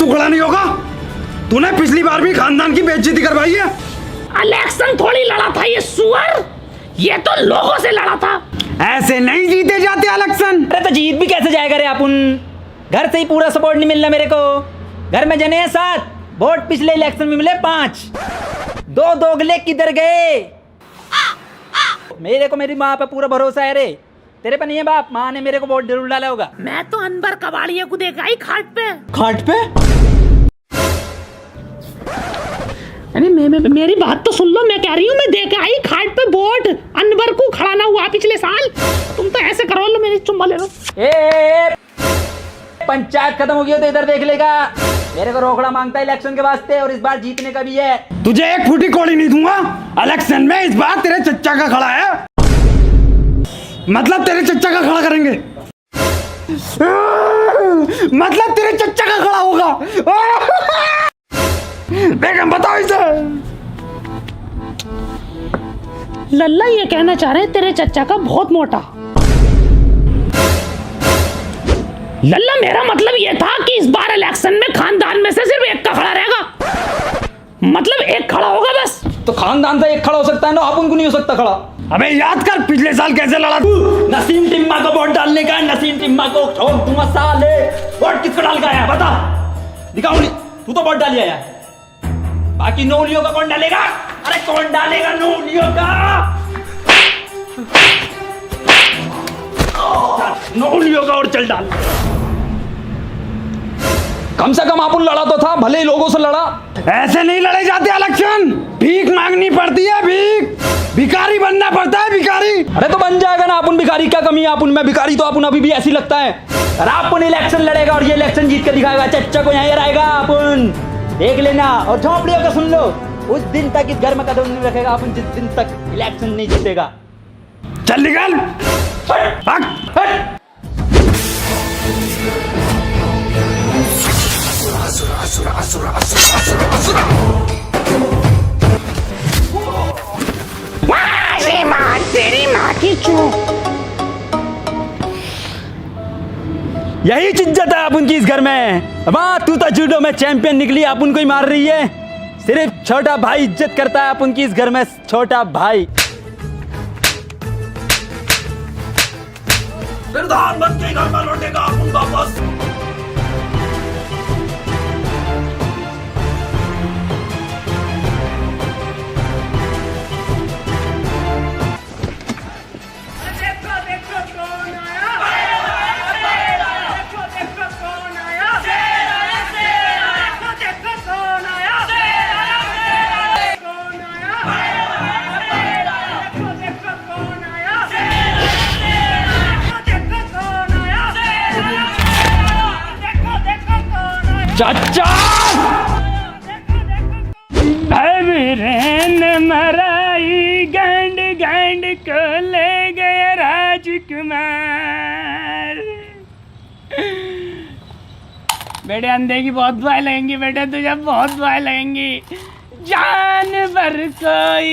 तू खड़ा नहीं होगा? तूने पिछली बार भी खानदान की बेइज्जती करवाई है। इलेक्शन थोड़ी लड़ा था ये सुअर, ये तो लोगों से लड़ा था। ऐसे नहीं जीते जाते इलेक्शन। अरे तो जीत भी कैसे जाएगा रे अपन? घर से ही पूरा सपोर्ट नहीं मिलना मेरे को। घर में जने हैं 7, वोट पिछले इलेक्शन में मिले 5। 2 दोगले किधर गए? मेरे को मेरी माँ पे पूरा भरोसा है रे, तेरे पे नहीं है बाप। माँ ने मेरे को वोट जरूर डाला होगा। मैं तो अनवर कबाड़िया को देखा ही खाट पे। खाट पे? अरे मेरी बात तो सुन लो, मैं कह रही हूँ मैं देखा ही खाट पे वोट अनवर को खड़ा ना हुआ पिछले साल। तुम तो ऐसे करो, लो मेरी चुम्मा ले लो। पंचायत खत्म हो गई तो इधर देख लेगा। मेरे को रोकड़ा मांगता है इलेक्शन के वास्ते, और इस बार जीतने का भी है। तुझे एक फूटी कौड़ी नहीं दूंगा इलेक्शन में। इस बार तेरे चच्चा का खड़ा है, मतलब तेरे चच्चा का खड़ा करेंगे, मतलब तेरे चच्चा का खड़ा होगा। बेगम बताओ इसे। लल्ला ये कहना चाह रहे हैं तेरे चच्चा का बहुत मोटा। लल्ला मेरा मतलब ये था कि इस बार इलेक्शन में खानदान में से सिर्फ एक का खड़ा रहेगा, मतलब एक खड़ा होगा बस। तो खानदान से एक खड़ा हो सकता है ना, अपन को नहीं हो सकता खड़ा। अबे याद कर पिछले साल कैसे लड़ा तू। नसीम टिम्मा को वोट डालने का है, नसीम टिम्मा को छोड़ दूंगा साले। वोट किसको डाल का है बता, दिखाओ नहीं। तू तो वोट डाल आया, बाकी नौलियों का कौन डालेगा? अरे कौन डालेगा नौलियों का? नौलियों का और चल डाल। कम से कम अपन लड़ा तो था, भले ही लोगों से लड़ा। ऐसे नहीं लड़े जाते इलेक्शन, भीख मांगनी पड़ती है, भीख। भिखारी बनना पड़ता है, भिखारी। अरे तो बन जाएगा ना अपन। भिखारी क्या कमी है अपन में? भिखारी तो अपन अभी भी ऐसी लगता है। अरे अपन इलेक्शन लड़ेगा और ये इलेक्शन जीत कर दिखाएगा। चच्चा को यहाँ आएगा अपन, देख लेना। और झोंपड़ियों का सुन लो, उस दिन तक इस घर में कदम नहीं रखेगा अपन जिस दिन तक इलेक्शन नहीं जीतेगा। चल निकल। हट, हट। तेरी माँ की चूक। यही इज्जत है अपन की इस घर में। वाह, तू तो जूडो में चैंपियन निकली, अपन को ही मार रही है। सिर्फ छोटा भाई इज्जत करता है अपन की इस घर में, छोटा भाई। प्रधानमंत्री घर में लौटेगा अपन वापस। चाचा मराई गंड गंड को ले गया राजकुमार। बेटे अंधे की बहुत दुआएं लगेंगी, बेटे तुझे बहुत दुआएं लगेंगी। जानवर कोई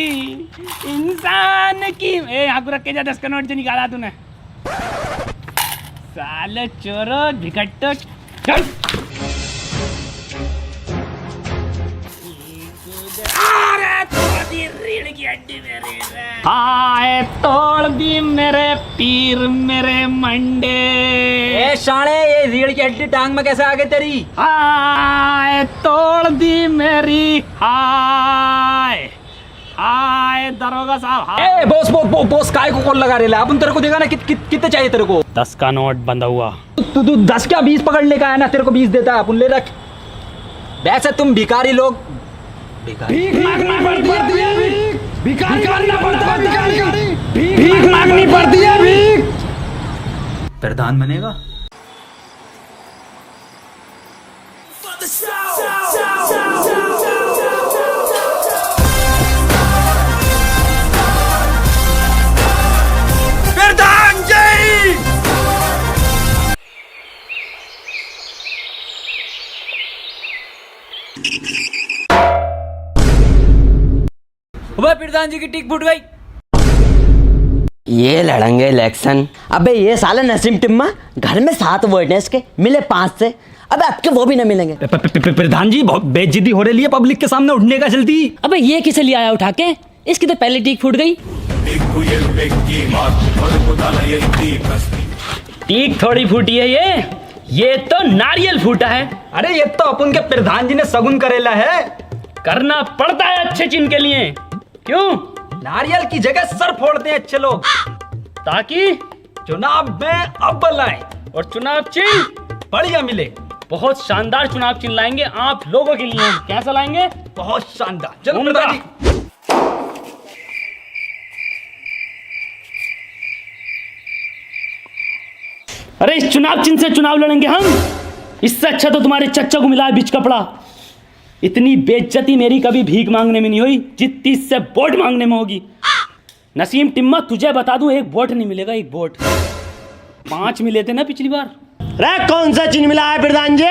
इंसान की यहाँ को रख के जा, 10 का नोट जो निकाला तूने। साले चोरो भिकट्टो। हाय तोड़ दी मेरे पीर मेरे मंडे। ए शाणे, ये रीढ़ की हड्डी टांग में कैसे आ गई तेरी? हाय तोड़ दी मेरी। हाय हाय दरोगा साहब। ए बॉस बॉस काय को कॉल लगा रहे? अपन तेरे को देगा ना, कितने चाहिए तेरे को? 10 का नोट बंधा हुआ। तू 10 क्या 20 पकड़ने का है ना, तेरे को 20 देता है अपन, ले रख। वैसे तुम भिखारी लोग भीख मांगनी पड़ती है, भिखारी बनना पड़ता है, भिखारी। भीख मांगनी पड़ती है, भीख। प्रधान बनेगा। प्रधान जी। प्रधान जी की टिक फूट गई। ये लड़ेंगे इलेक्शन। अबे ये साले नसीम टिम्मा, घर में 7 वोट हैं इसके, मिले 5 से। अब आपके वो भी न मिलेंगे। प्रधान जी बहुत बेइज्जती हो रही है पब्लिक के सामने उठने का चलती। अबे ये किसे लिया आया उठा के, इसकी तो पहले टीक फूट गई। टीक थोड़ी फूटी है ये तो नारियल फूटा है। अरे ये तो अपन के प्रधान जी ने सगुन करेला है। करना पड़ता है अच्छे चिन्ह के लिए। क्यों? नारियल की जगह सर फोड़ते हैं अच्छे लोग, ताकि चुनाव में अव्वल आए और चुनाव चिन्ह बढ़िया मिले। बहुत शानदार चुनाव चिन्ह लाएंगे आप लोगों के लिए। कैसा लाएंगे? बहुत शानदार। चलो उम्दा। प्रधान जी। अरे इस चुनाव चिन्ह से चुनाव लड़ेंगे हम। इससे अच्छा तो तुम्हारे चच्चा को मिला है बीच कपड़ा। इतनी बेइज्जती मेरी कभी भीख मांगने में नहीं हुई जितनी इससे वोट मांगने में होगी। नसीम टिम्मा तुझे बता दूं, एक वोट नहीं मिलेगा, एक वोट। 5 मिले थे ना पिछली बार। अरे कौन सा चिन्ह मिला है प्रधान जी?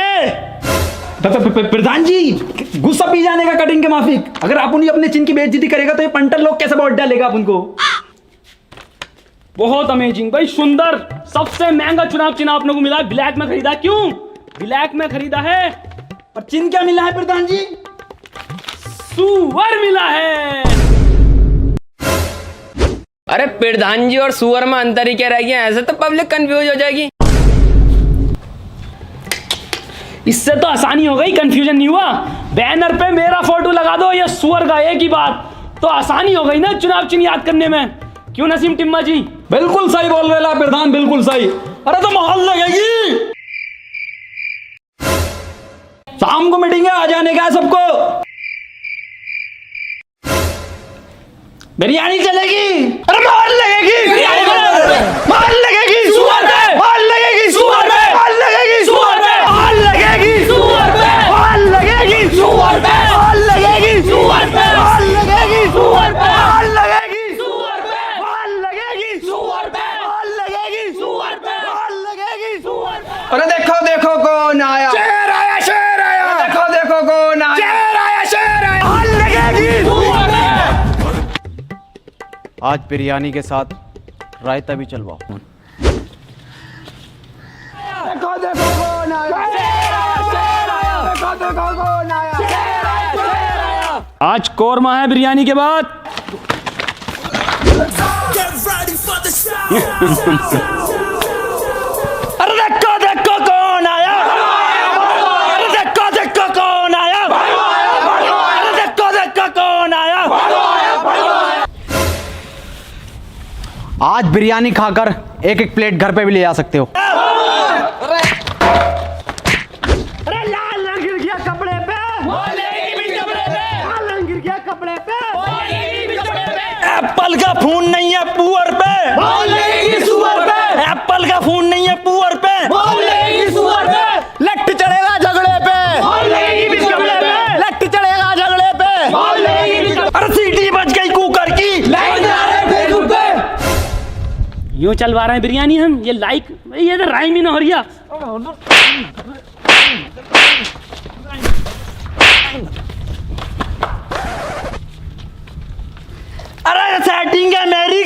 प्रधान जी गुस्सा पी जाने का कटिंग के माफिक। अगर आप उन्हें अपने चिन्ह की बेइज्जती करेगा तो ये पंटर लोग कैसे वोट डालेगा आप उनको? बहुत अमेजिंग भाई, सुंदर। सबसे महंगा चुनाव चिन्ह आपने को मिला है। ब्लैक में खरीदा। क्यों ब्लैक में खरीदा है? और चिन्ह क्या मिला है प्रधान जी? सुअर मिला है। अरे प्रधान जी और सुअर में अंतर ही क्या रह गया? ऐसे तो पब्लिक कंफ्यूज हो जाएगी। इससे तो आसानी हो गई, कंफ्यूजन नहीं हुआ। बैनर पे मेरा फोटो लगा दो, ये सुअर का, एक ही बात। तो आसानी हो गई ना चुनाव चिन्ह याद करने में। क्यों नसीम टिम्मा जी? बिल्कुल सही बोल रहे प्रधान, बिल्कुल सही। अरे तो माहौल लगेगी। शाम को मीटिंग है, आ जाने का है सबको। बिरयानी चलेगी। अरे मार लगेगी, मार लगेगी सुअर पे, मार लगेगी सुअर पे, मार लगेगी सुअर पे, मार लगेगी सुअर पे, मार लगेगी सुअर पे, मार लगेगी सुअर पे, मार लगेगी सुअर पे, मार लगेगी सुअर पे, मार लगेगी सुअर पे, मार लगेगी सुअर पे, मार लगेगी सुअर पे। अरे देखो देखो कौन आया, शेर आया, शेर आया, देखो देखो कौन आया, शेर आया, शेर आया, मार लगेगी सुअर पे। आज बिरयानी के साथ रायता भी चलवाओ। देखो देखो कौन आया, शेर आया, शेर आया, देखो देखो कौन आया, शेर आया, शेर आया। आज कोरमा है बिरयानी के बाद। अरे देखो देखो कौन आया, अरे देखो देखो कौन आया, अरे देखो देखो कौन आया। आज बिरयानी खाकर एक एक प्लेट घर पे भी ले जा सकते हो। अरे लाल रंग गिर गया कपड़े पे, लाल रंग गिर गया कपड़े पे, एप्पल का खून नहीं है पुअर पे, सुअर पे, एप्पल का खून नहीं है पुअर पे। सुअर पे, लट चढ़ेगा झगड़े पे, लट चढ़ेगा झगड़े पे। अरे सीटी बज गई कुकर की। यूं चलवा रहे हैं बिरयानी हम। ये लाइक, ये तो राइम ही ना हो रही है। अरे सेटिंग है मेरी